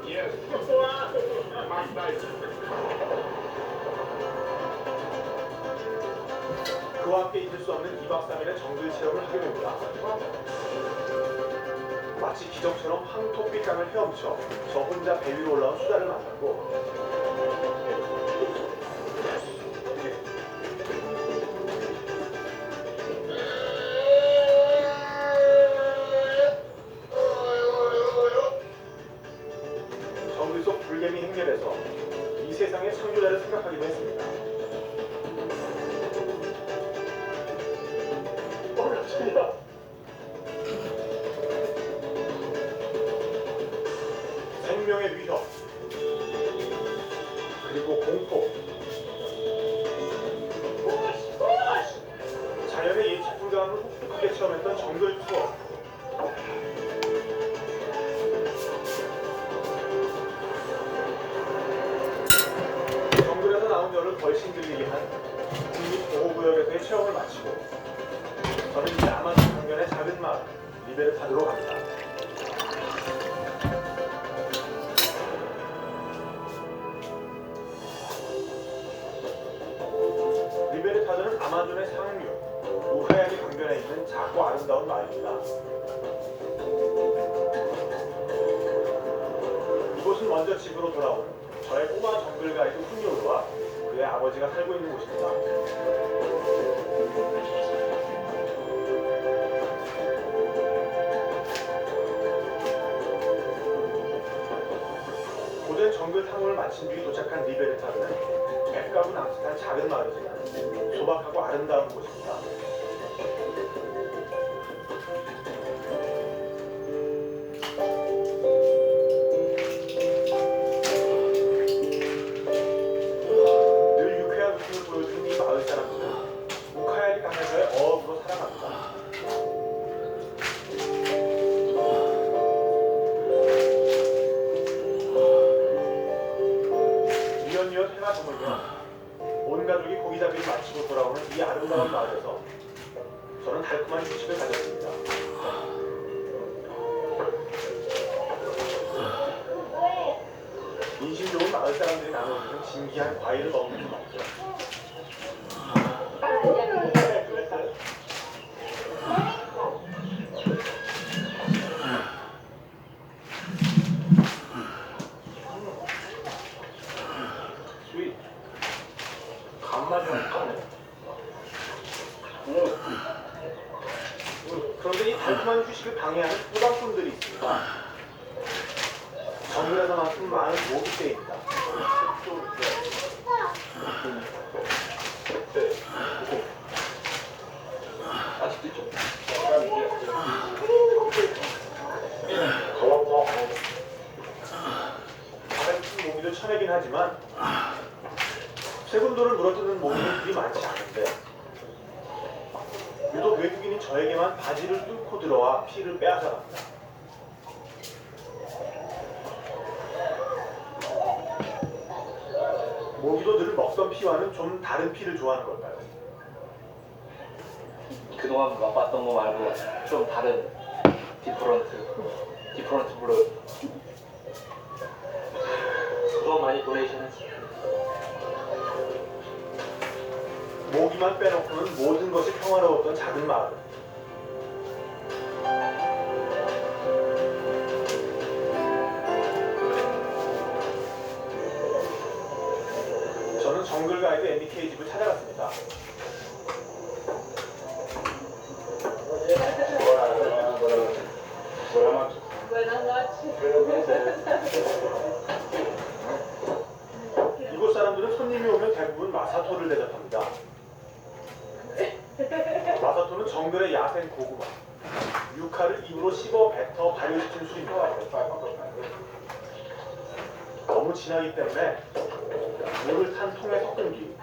Yes. Mike Tyson. 그와 함께 잊을 수 없는 2박 3일의 정글 체험을 하게 됩니다. 마치 기적처럼 황토빛 강을 헤엄쳐 저 혼자 배 위로 올라온 수다를 만났고, 정글 속 불개미 행렬에서 이 세상의 창조자를 생각하기도 했습니다. 생명의 위협, 그리고 공포, 자연의 예측 불가함을 혹독하게 체험했던 정글 투어. 정글에서 나온 열을 훨씬 들리게 한 국립보호구역에서의 체험을 마치고 저는 이제 아마존 강변의 작은 마을 리베르타드로 갑니다. 리베르타드는 아마존의 상류 우카야기 강변에 있는 작고 아름다운 마을입니다. 이곳은 먼저 집으로 돌아온 저의 꼬마 정글 가이드 훈요르와 그의 아버지가 살고 있는 곳입니다. 고된 정글 탐험을 마친 뒤 도착한 리베르타드는 앱가구 남짓한 작은 마을이지만 소박하고 아름다운 곳입니다. 늘 유쾌한 웃음을 보여주는 이 마을 사람들은 우카야리 강에서의 어업으로 살아갑니다. 뉘엿뉘엿 해가 저물면 온 가족이 고기 잡기를 마치고 돌아오는 이 아름다운 마을에서 저는 달콤한 휴식을 가졌습니다. 인심 좋은 마을 사람들이 나눠주는 신기한 과일을 먹는 게 맞죠. 스윗. 간맛이 약하네. 그런데 이 달콤한 휴식을 방해하는 부담품들이 있습니다. 정글에서만큼 많은 모기떼입니다. 아직도 있죠. 바닥에 큰 모기도 쳐내긴 하지만 쇠군도를 물어뜯는 모기는 그리 많지 않은데 유독 외국인이 저에게만 바지를 뚫고 들어와 피를 빼앗아갑니다. 모기도 늘 먹던 피와는 좀 다른 피를 좋아하는 걸까요? 그동안 맛봤던 거 말고 좀 다른 디퍼런트 블루. 그동안 많이 도네이션 했지. 모기만 빼놓고는 모든 것이 평화로웠던 작은 마을. 저는 정글 가이드 MBK 집을 찾아갔습니다. 이곳 사람들은 손님이 오면 대부분 마사토를 대접합니다. 마사토는 정글의 야생 고구마, 유카를 입으로 씹어 뱉어 발효시킨 술입니다. 너무 진하기 때문에 물을 탄 통에 섞은 뒤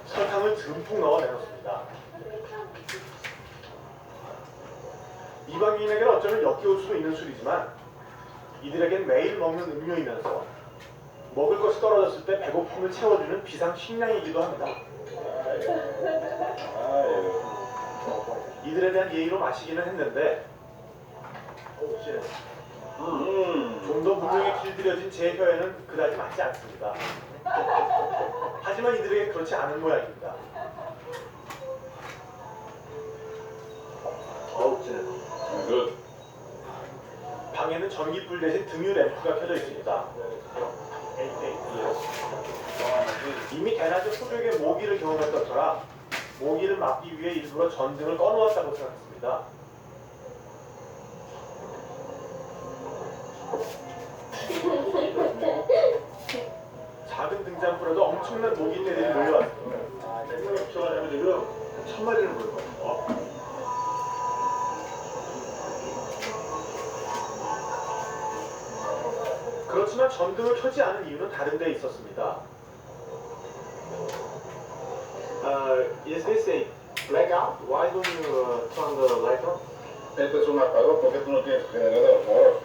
설탕을 듬뿍 넣어 내놓습니다. 이방인에게는 어쩌면 역겨울 수도 있는 술이지만 이들에겐 매일 먹는 음료이면서 먹을 것이 떨어졌을 때 배고픔을 채워주는 비상 식량이기도 합니다. 이들에 대한 예의로 마시기는 했는데 좀 더 문명에 길들여진 제 혀에는 그다지 맞지 않습니다. 하지만 이들에게 그렇지 않은 모양입니다. Good. 방에는 전기불 대신 등유 램프가 켜져 있습니다. 이미 대낮에 호주에게 모기를 경험했던 터라 모기를 막기 위해 일부러 전등을 꺼놓았다고 생각했습니다. 작은 등잔불에도 엄청난 모기떼들이 몰려왔습니다. 생각이 좋아하면 지금 1000마리를 볼 거야. 그렇지만 전등을 켜지 않은 이유는 다른 데 있었습니다. Is this a blackout? Why don't you turn the light on? Este es un apagón porque tú no tienes generador,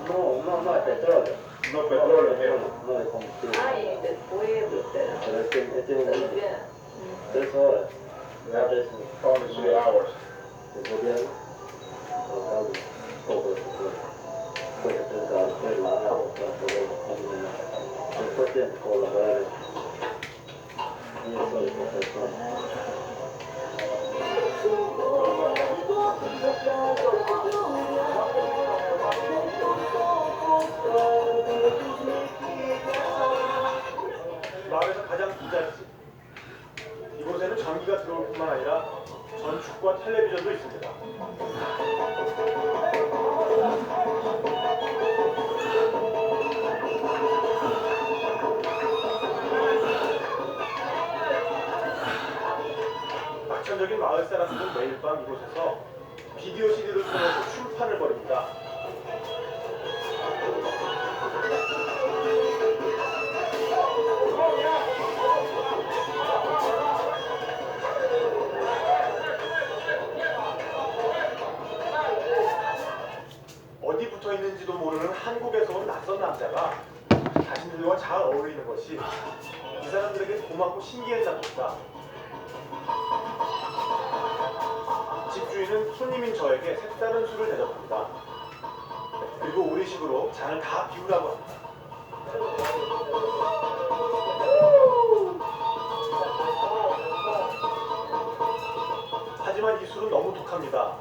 ¿no? No es petróleo. No petróleo, viejo. No es combustible. Ay, después, Pero este es un pero líquido. bien. 3 horas. Ya es Only 3 hours. el gobierno local todo eso. Puede pensar que la agua para poder combinar. Después tiene que colaborar. Y eso es profesor. 마을에서 가장 부잣집. 이곳에는 전기가 들어올 뿐만 아니라 전축과 텔레비전도 있습니다. 낙천적인 마을 사람들은 매일 밤 이곳에서 비디오 CD를 틀어놓고 춤판을 벌입니다. 어디 붙어 있는지도 모르는 한국에서 온 낯선 남자가 자신들과 잘 어울리는 것이 이 사람들에게 고맙고 신기했나 봅니다. 집주인은 손님인 저에게 색다른 술을 대접합니다. 그리고 우리식으로 잔을 다 비우라고 합니다. 하지만 이 술은 너무 독합니다.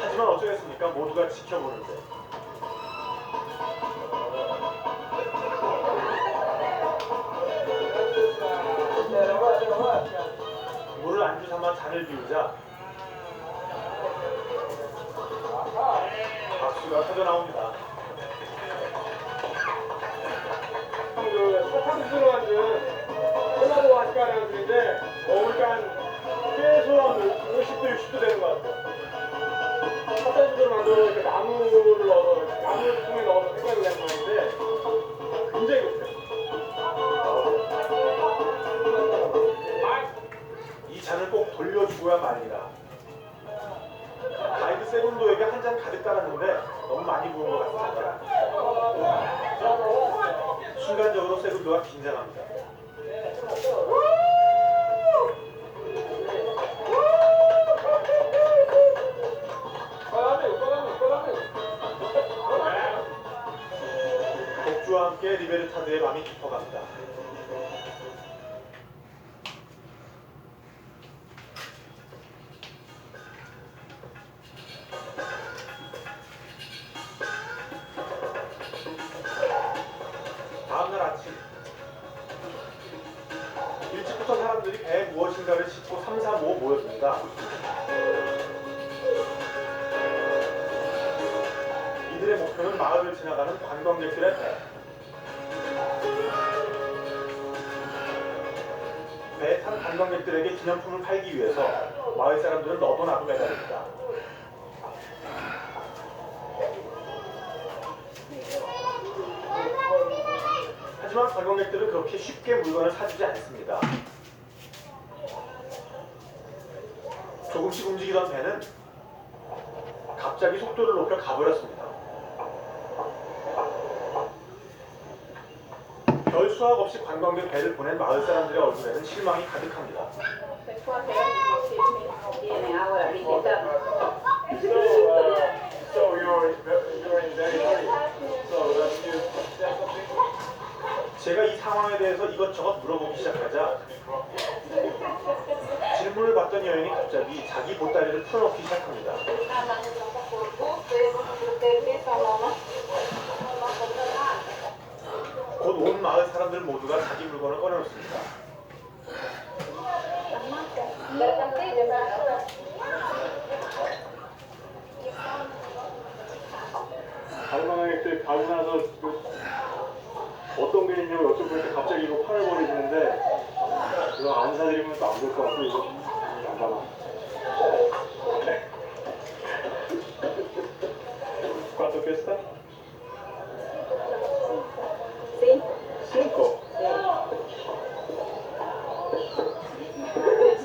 하지만 어쩌겠습니까? 모두가 지켜보는데. 물을 안주 삼아 잔을 비우자 박수가 터져 나옵니다. 그 사탕수수로 만든 콜라보 아시카라는 술인데 먹으니까 한 최소한 50도 60도 되는 것 같아요. 사탕수수로 만들어 이렇게 나무를 넣어서 나무 통에 넣어서 생각이 되는 건데 굉장히 좋대요. 이 잔을 꼭 돌려주고야 말리라. 가이드 세군도에게 한 잔 가득 따랐는데 너무 많이 부은 것 같습니다. 순간적으로 세군도가 긴장합니다. 독주와 함께 리베르타드의 밤이 깊어갑니다. 다음날 아침 일찍부터 사람들이 배에 무엇인가를 싣고 삼삼오오 모였습니다. 이들의 목표는 마을을 지나가는 관광객들의 배. 배에 탄 관광객들에게 기념품을 팔기 위해서 마을 사람들은 너도 나도 매달립니다. 하지만 관광객들은 그렇게 쉽게 물건을 사주지 않습니다. 조금씩 움직이던 배는 갑자기 속도를 높여 가버렸습니다. 별 수확 없이 관광객 배를 보낸 마을 사람들의 얼굴에는 실망이 가득합니다. So you're in very hurry. So that you said something? 제가 이 상황에 대해서 이것저것 물어보기 시작하자 질문을 받던 여인이 갑자기 자기 보따리를 풀어놓기 시작합니다. 곧 온 마을 사람들 모두가 자기 물건을 꺼내놓습니다. 관광객들 가고 나서 어떤 게 있냐고 여쭤볼 때 갑자기 이거 판을 버리시는데 이거 안 사드리면 또 안 볼 것 같고 이거 안 가나. ¿Cuánto cuesta? Cinco.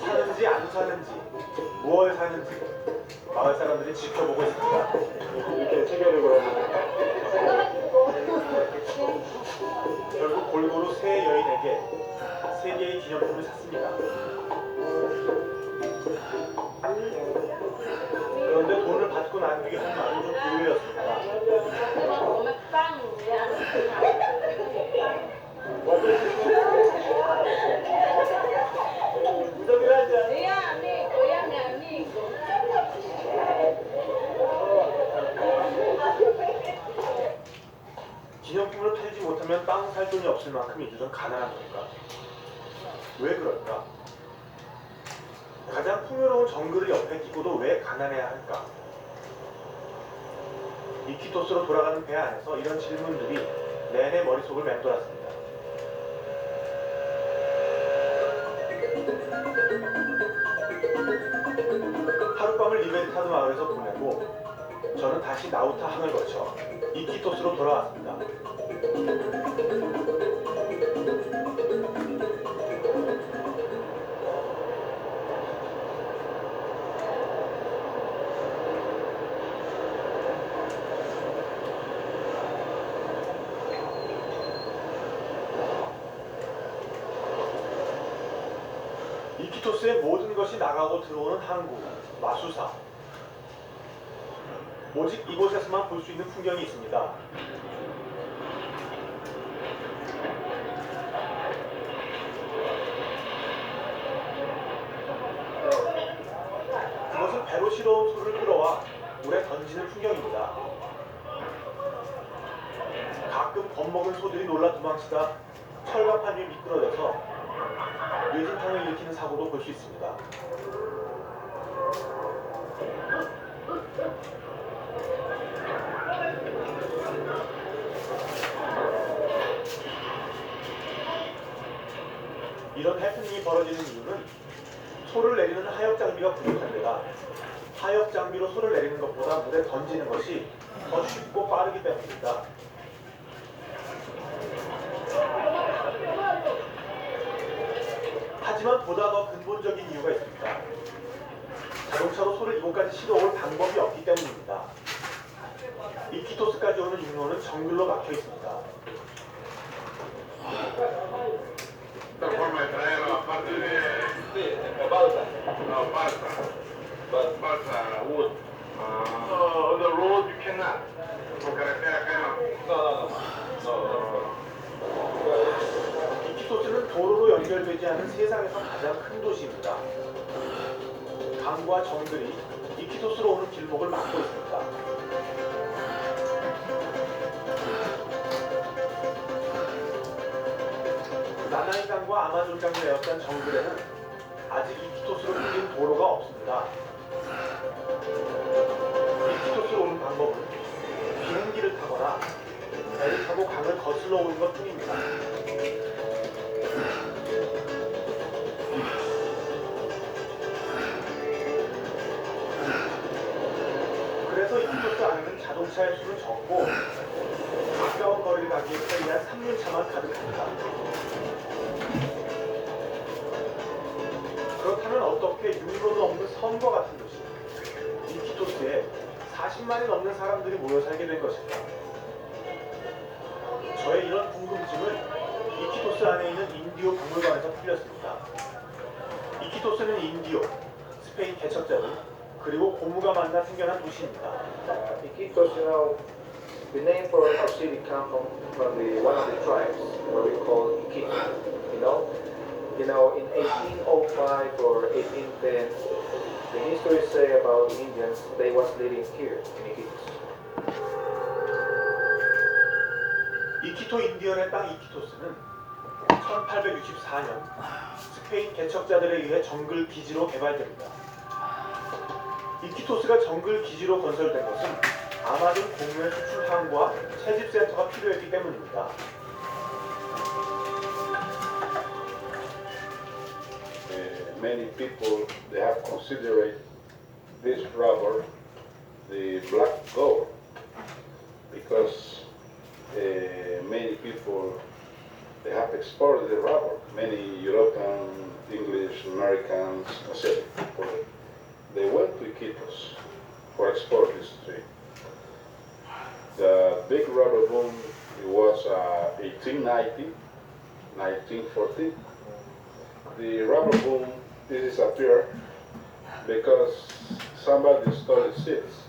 사는지 안 사는지 무얼 사는지 마을 사람들이 지켜보고 있습니다. 이렇게 세 개를 그러면 결국 골고루 세 여인에게 세 개의 기념품을 샀습니다. 그런데 돈을 받고 난 뒤에 한 말은 좀 의외였습니다. 무덤이 하자. 기념품을 팔지 못하면 빵 살 돈이 없을 만큼 이들은 가난한 걸까? 왜 그럴까? 가장 풍요로운 정글을 옆에 끼고도 왜 가난해야 할까? 이키토스로 돌아가는 배 안에서 이런 질문들이 내내 머릿속을 맴돌았습니다. 하룻밤을 리베르타드 마을에서 보내고 저는 다시 나우타 항을 거쳐 이키토스로 돌아왔습니다. 이키토스의 모든 것이 나가고 들어오는 항구, 마수사. 오직 이곳에서만 볼 수 있는 풍경이 있습니다. 그것은 배로 실어온 소를 끌어와 물에 던지는 풍경입니다. 가끔 겁먹은 소들이 놀라 도망치다 철갑판 위에 미끄러져서 뇌진탕을 일으키는 사고도 볼 수 있습니다. 이런 해프닝이 벌어지는 이유는 소를 내리는 하역 장비가 부족한 데다 하역 장비로 소를 내리는 것보다 물에 던지는 것이 더 쉽고 빠르기 때문입니다. 하지만 보다 더 근본적인 이유가 있습니다. 자동차로 소를 이곳까지 실어올 방법이 없기 때문입니다. 이키토스까지 오는 육로는 정글로 막혀 있습니다. Esta forma de traerlo aparte de... balsa. No, balsa, wood. On the road you cannot. Por carretera acá no. 이키토스는 도로로 연결되지 않은 세상에서 가장 큰 도시입니다. 강과 정글이 이키토스로 오는 길목을 막고 있습니다. 나나이강과 아마존강을 에웠던 정글에는 아직 이키토스로 풀린 도로가 없습니다. 이키토스로 오는 방법은 비행기를 타거나 배를 타고 강을 거슬러 오는 것 뿐입니다. 그래서 이키토스 안에는 자동차의 수는 적고 가까운 거리를 가기에 편리한 3륜차만 가득합니다. 그렇다면 어떻게 육로도 없는 섬과 같은 도시 이키토스에 40만이 넘는 사람들이 모여 살게 된 것일까? 저의 이런 궁금증을 이키토스 안에 있는 인디오 박물관에서 풀렸습니다. 이키토스는 인디오, 스페인 개척자들, 그리고 고무가 만나 생겨난 도시입니다. Iquitos, you know, the name for our city comes from the one of the tribes, what we call Iquitos. You know, in 1805 or 1810, the history say about the Indians they was living here in Iquitos. 이키토 인디언의 땅 이키토스는 1864년 스페인 개척자들에 의해 정글 기지로 개발됩니다. 이키토스가 정글 기지로 건설된 것은 아마존 공유의 수출 항구와 채집 센터가 필요했기 때문입니다. Many people they have considered this rubber the black gold because many people they have exported the rubber. Many European, English, Americans, Pacific people they went to Iquitos for export history. The big rubber boom it was 1890, 1940. The rubber boom disappeared because somebody stole the seeds.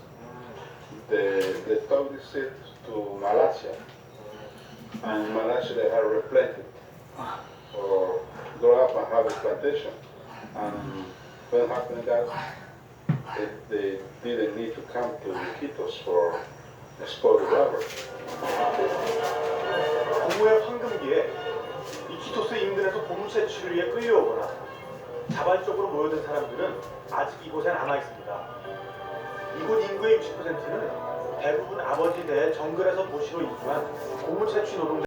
They took the seeds to Malaysia, and in Malaysia they had replanted or grow up and have a plantation. And when happened that, they didn't need to come to Iquitos for export rubber. 공무의 황금기에 이키토스 인근에서 고무 채취를 위해 끌려오거나 자발적으로 모여든 사람들은 아직 이곳에 남아 있습니다. 이곳 인구의 60%는 대부분 아버지 대에 정글에서 도시로 이주한 고무 채취 노동자